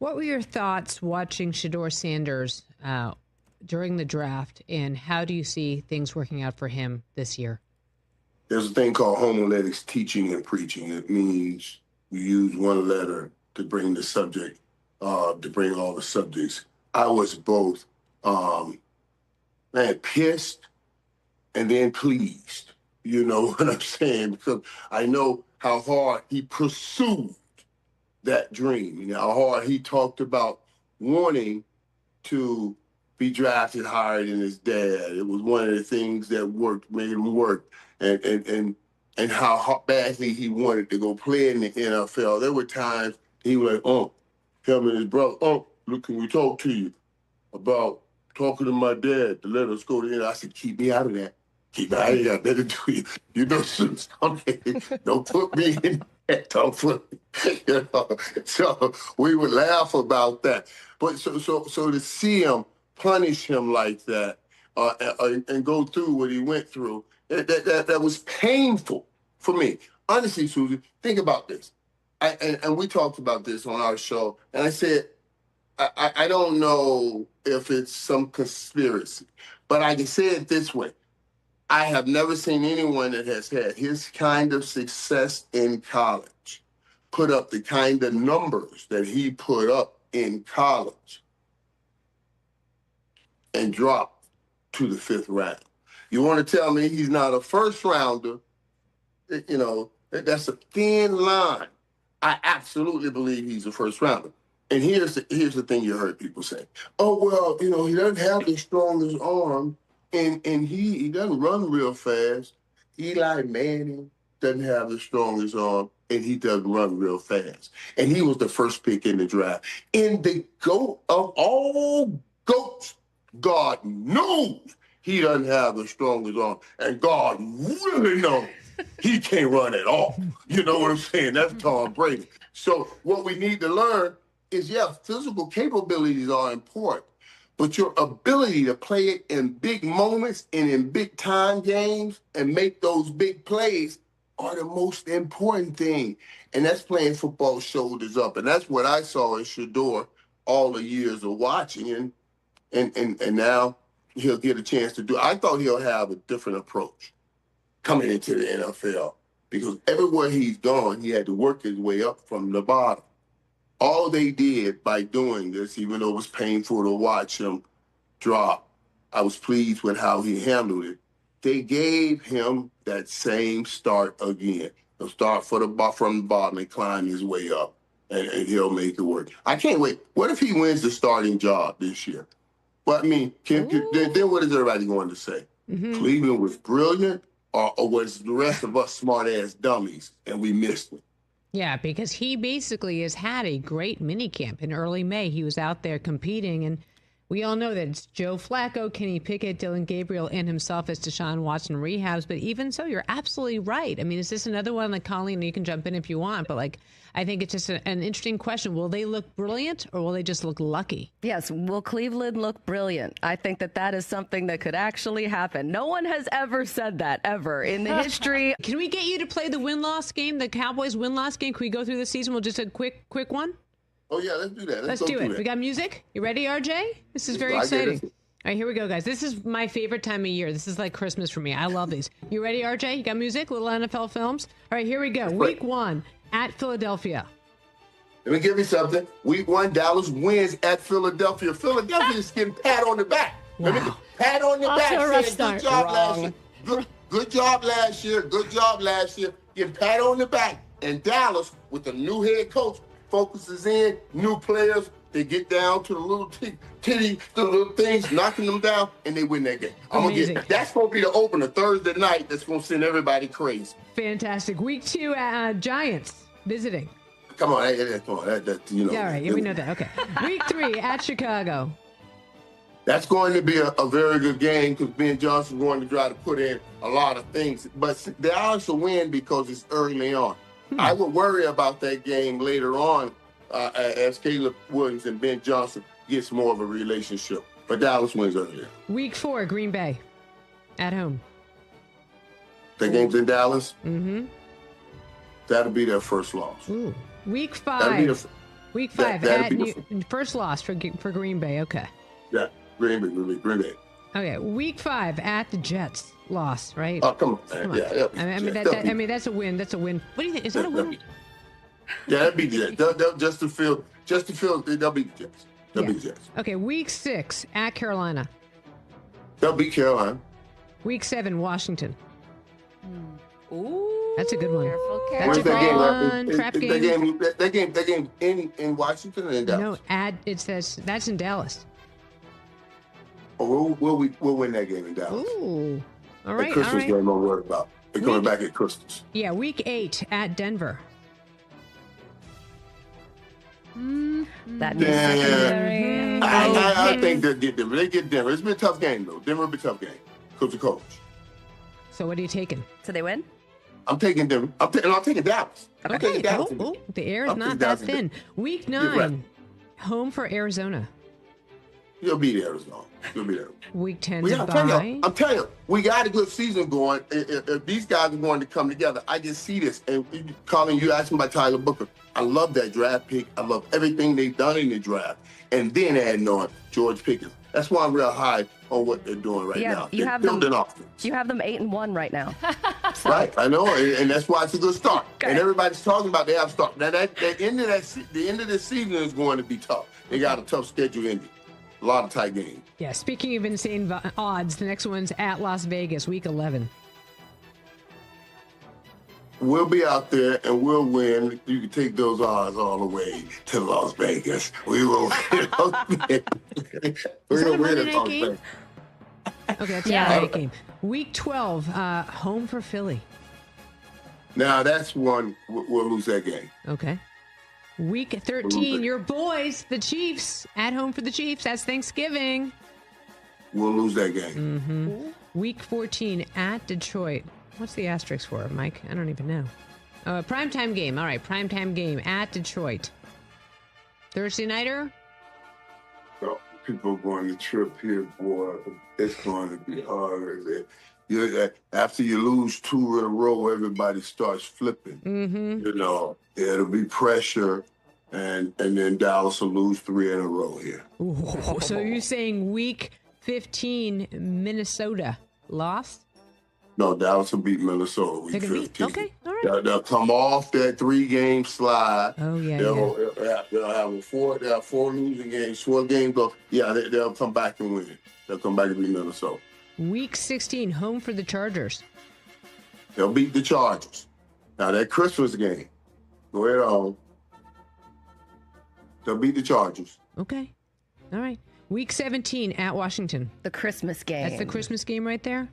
What were your thoughts watching Shedeur Sanders during the draft, and how do you see things working out for him this year? There's a thing called homiletics, teaching and preaching. It means you use one letter to bring the subject, to bring all the subjects. I was both, pissed and then pleased. You know what I'm saying? Because I know how hard he pursued that dream. You know, how hard he talked about wanting to be drafted higher than his dad. It was one of the things that made him work. And how badly he wanted to go play in the NFL. There were times he was like, him and his brother, look, can we talk to you about talking to my dad to let us go to the I said, keep me out of that. Keep me out of that. Better do you. You know, something. Don't put me in that. Don't put me, you know. So we would laugh about that. But so to see him punish him like that and go through what he went through, that was painful for me. Honestly, Susan, think about this. And we talked about this on our show, and I said, I don't know if it's some conspiracy, but I can say it this way. I have never seen anyone that has had his kind of success in college put up the kind of numbers that he put up in college and drop to the 5th round. You want to tell me he's not a first rounder? You know, that's a thin line. I absolutely believe he's a first rounder. And here's the thing you heard people say. Oh, well, you know, he doesn't have the strongest arm, and he doesn't run real fast. Eli Manning doesn't have the strongest arm, and he doesn't run real fast. And he was the first pick in the draft. In the GOAT of all GOATs, God knows he doesn't have the strongest arm, and God really knows he can't run at all. You know what I'm saying? That's Tom Brady. So what we need to learn is, physical capabilities are important, but your ability to play it in big moments and in big time games and make those big plays are the most important thing. And that's playing football shoulders up. And that's what I saw in Shedeur all the years of watching. And now he'll get a chance to do. I thought he'll have a different approach coming into the NFL, because everywhere he's gone, he had to work his way up from the bottom. All they did by doing this, even though it was painful to watch him drop, I was pleased with how he handled it. They gave him that same start again. He'll start from the bottom and climb his way up, and he'll make it work. I can't wait. What if he wins the starting job this year? Well, I mean, then what is everybody going to say? Mm-hmm. Cleveland was brilliant, or was the rest of us smart-ass dummies, and we missed it? Yeah, because he basically has had a great minicamp. In early May, he was out there competing, and we all know that it's Joe Flacco, Kenny Pickett, Dylan Gabriel, and himself as Deshaun Watson rehabs. But even so, you're absolutely right. I mean, is this another one, like Colleen, you can jump in if you want, but like, I think it's just an interesting question. Will they look brilliant, or will they just look lucky? Yes, will Cleveland look brilliant? I think that is something that could actually happen. No one has ever said that, ever, in the history. Can we get you to play the win-loss game, the Cowboys win-loss game? Can we go through the season? We'll just a quick one? Oh, yeah, let's do that. Let's do it. We got music? You ready, RJ? This is very exciting. All right, here we go, guys. This is my favorite time of year. This is like Christmas for me. I love these. You ready, RJ? You got music? Little NFL films? All right, here we go. Week 1 at Philadelphia. Let me give you something. Week 1, Dallas wins at Philadelphia. Philadelphia is getting pat on the back. Wow. Pat on the back. Good job last year. Good job last year. Good job last year. Get pat on the back. And Dallas, with a new head coach, focuses in, new players. They get down to the little the little things, knocking them down, and they win that game. That's going to be the opener Thursday night. That's going to send everybody crazy. Fantastic. Week 2, Giants visiting. Come on, come on. You know. Yeah, all right. We know that. Okay. Week 3 at Chicago. That's going to be a very good game, because Ben Johnson's going to try to put in a lot of things. But they also win because it's early on. I would worry about that game later on as Caleb Williams and Ben Johnson gets more of a relationship. But Dallas wins earlier. Week 4, Green Bay at home. The game's in Dallas? Mm-hmm. That'll be their first loss. Ooh. Week 5. Week 5 that'd at be first loss for Green Bay. Okay. Yeah, Green Bay. Okay. Week 5 at the Jets. Loss, right? Oh, come on, man. Come on. Yeah. I mean, that's a win. That's a win. What do you think? Is that a win? Yeah, that'd be the Jets. Just to feel, they'll beat the Jets. They'll beat the Jets. Okay. Week 6 at Carolina. They'll beat Carolina. Week 7, Washington. Ooh, That's a good one. Careful, That's careful. a great one. Is Trap that game. game in Washington or in Dallas? No, it says that's in Dallas. Oh, we'll win that game in Dallas. Ooh. All The right. Christmas All right. game, I'm worried about. They're coming back at Christmas. Yeah. Week 8 at Denver. That new secondary. I think they'll get Denver. They get Denver. It's been a tough game, though. Denver will be a tough game. Coach to coach. So what are you taking? So they win? I'm taking Denver. I'm taking Dallas. I'm taking Dallas. The air is I'm not taking that Dallas. thin. Week 9, right. home for Arizona. You'll be there, Arizona. You'll be there. Week 10 I'm telling you, we got a good season going. If these guys are going to come together, I just see this. And Colin, you asked me about Tyler Booker. I love that draft pick. I love everything they've done in the draft. And then adding on George Pickens. That's why I'm real high on what they're doing right now. You have building them, offense. You have them 8-1 right now. So. Right, I know, and that's why it's a good start. Okay. And everybody's talking about they have start. Now the end of the season is going to be tough. They got a tough schedule ending. A lot of tight games. Yeah, speaking of insane odds, the next one's at Las Vegas, week 11. We'll be out there and we'll win. You can take those odds all the way to Las Vegas. We will win. We'll win Las Vegas. Okay, that's a Monday game. Week 12, home for Philly. Now that's one we'll lose that game. Okay. Week 13, your boys, the Chiefs, at home for the Chiefs. That's Thanksgiving. We'll lose that game. Mm-hmm. Week 14, at Detroit. What's the asterisk for, Mike? I don't even know. Primetime game. All right, primetime game at Detroit. Thursday nighter? So people are going to trip here, boy. It's going to be hard. After you lose 2 in a row, everybody starts flipping. Mm-hmm. You know, it'll be pressure, and then Dallas will lose 3 in a row here. Ooh, so you're saying week 15, Minnesota lost? No, Dallas will beat Minnesota week 15. Okay, all right. They'll come off that 3-game slide. Oh, yeah, They'll have 4 losing games, 4 games. They'll come back and win. They'll come back and beat Minnesota. Week 16, home for the Chargers. They'll beat the Chargers. Now, that Christmas game, go ahead on. They'll beat the Chargers. Okay. All right. Week 17, at Washington. The Christmas game. That's the Christmas game right there?